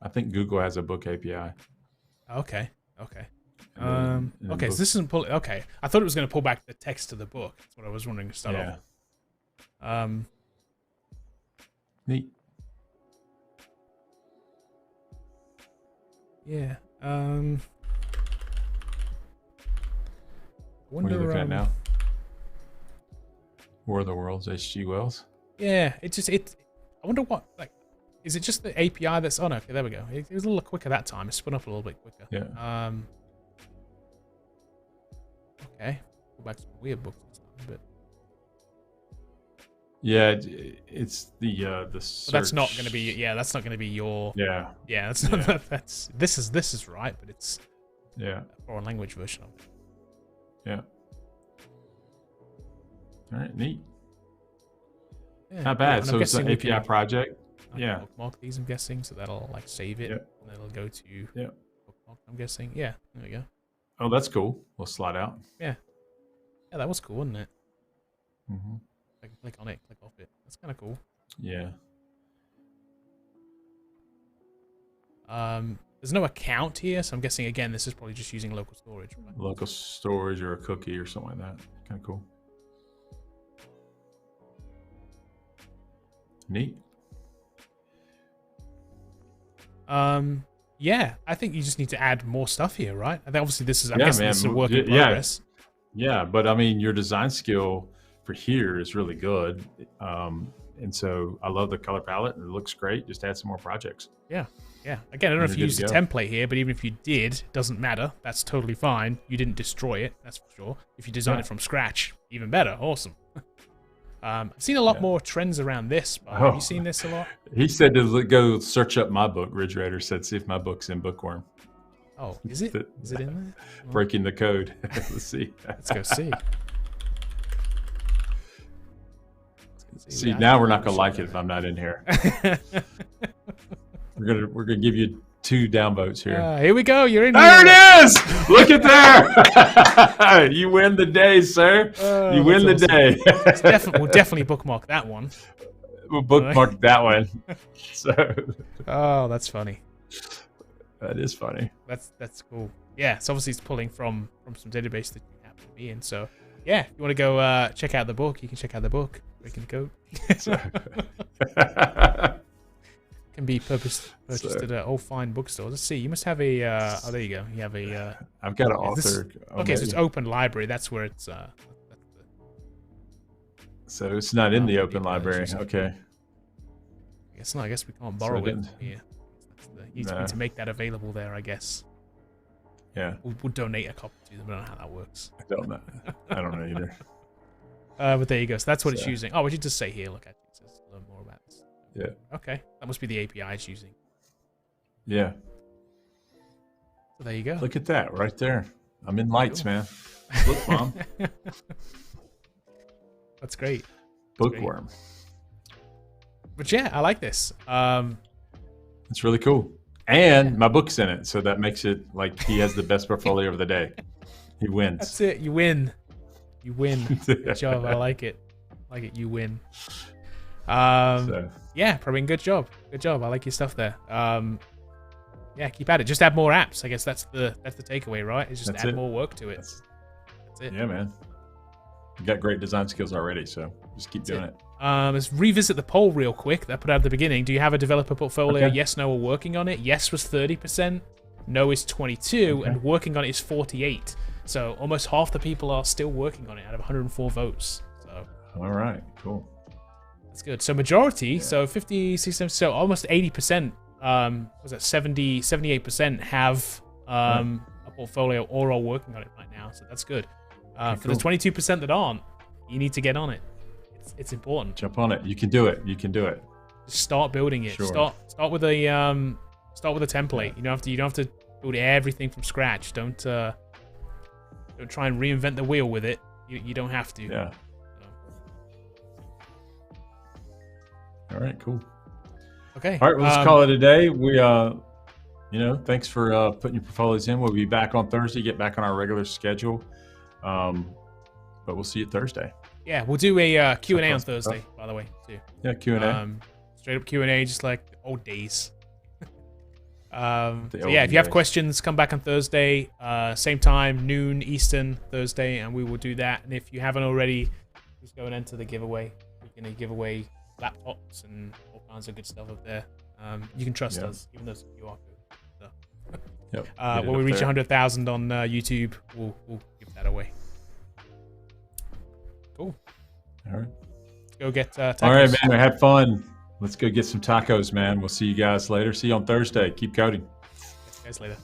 I think Google has a book API. Okay. Okay. Okay, so this isn't pull. Okay, I thought it was going to pull back the text to the book. That's what I was wondering to start off. Neat. Yeah. What are you looking at now? War of the Worlds, H.G. Wells. Yeah, I wonder what, like, is it just the API that's? Oh no, okay, there we go. It was a little quicker that time. It spun up a little bit quicker. Yeah. Okay. Go back to some weird books and stuff, but. Yeah, it's the search. But that's not going to be. Yeah, that's not going to be your. Yeah. Yeah, that's not. Yeah. That's this is right, but it's. Yeah. A foreign language version of it. Yeah. All right, neat. Yeah, not bad. So it's an API can, project. Yeah. Bookmark these, I'm guessing, so that'll like save it, and then it'll go to bookmark. I'm guessing. Yeah. There we go. Oh, that's cool. We'll slide out. Yeah. Yeah, that was cool, wasn't it? Mm-hmm. I can click on it, click off it. That's kind of cool. Yeah. There's no account here, so I'm guessing again this is probably just using local storage. Right? Local storage or a cookie or something like that. Kind of cool. Neat. Yeah, I think you just need to add more stuff here, right? I think obviously this is I'm guessing this is a work in progress. Yeah, but I mean your design skill for here is really good. And so I love the color palette and it looks great. Just add some more projects. Yeah. Yeah. Again, I don't know if you used a template here, but even if you did, it doesn't matter. That's totally fine. You didn't destroy it, that's for sure. If you design it from scratch, even better. Awesome. I've seen a lot more trends around this. Have you seen this a lot? He said to go search up my book. Ridge Raider said, see if my book's in Bookworm. Oh, is it? Is it in there? Breaking the code. Let's see. Let's go see. See, now we're not gonna like it if I'm not in here. we're gonna give you 2 downvotes here. Here we go. You're in. There it is. Look at there. You win the day, sir. You win the day. We'll definitely bookmark that one. We'll bookmark that one. So. Oh, that's funny. That is funny. That's cool. Yeah, so obviously it's pulling from some database that you happen to be in. So yeah, if you want to go check out the book, you can check out the book. Breaking the code. Can be purchased at an old fine bookstore. Let's see. You must have a. Oh, there you go. You have a. I've got an author. Okay, so it's open library. That's where it's. So it's not in the open library. Okay. I guess not. I guess we can't borrow it here. You need to make that available there, I guess. Yeah. We'll donate a copy to them. I don't know how that works. I don't know. I don't know either. But there you go. So that's what it's using. Oh, we should just say here. Look at it. It says learn more about this. Yeah. Okay. That must be the API it's using. Yeah. So there you go. Look at that right there. I'm in lights, man. Look, Mom. That's great. Bookworm. But yeah, I like this. It's really cool. And my book's in it, so that makes it like he has the best portfolio of the day. He wins. That's it. You win. You win. Good job. I like it. You win. Yeah, probably good job. Good job. I like your stuff there. Yeah, keep at it. Just add more apps. I guess that's the takeaway, right? Is just add more work to it. That's it. Yeah, man. You got great design skills already, so just keep doing it. Let's revisit the poll real quick that I put out at the beginning. Do you have a developer portfolio? Okay. Yes, no, or working on it. Yes was 30%. No is 22%, and working on it is 48%. So almost half the people are still working on it out of 104 votes. So all right, cool. That's good. So majority, so 50, 60, so almost 80%, was that 70, 78% have a portfolio or are working on it right now. So that's good. For the 22% that aren't, you need to get on it. It's important. Jump on it. You can do it. You can do it. Just start building it. Sure. Start with a template. Yeah. You don't have to build everything from scratch. Don't try and reinvent the wheel with it. You don't have to. Yeah. All right, cool. Okay. All right, well, let's call it a day. We, thanks for putting your portfolios in. We'll be back on Thursday, get back on our regular schedule. But we'll see you Thursday. Yeah, we'll do a Q&A on Thursday, by the way, too. Yeah, Q&A. Straight up Q&A, just like the old days. If you have questions, come back on Thursday, same time, noon Eastern Thursday, and we will do that. And if you haven't already, just go and enter the giveaway. We're going to give away laptops and all kinds of good stuff up there. You can trust us, even though it's a QR code. So, when we reach 100,000 on YouTube, we'll give that away. Cool. All right. Let's go get tacos. All right, man. I had fun. Let's go get some tacos, man. We'll see you guys later. See you on Thursday. Keep coding. See you guys later.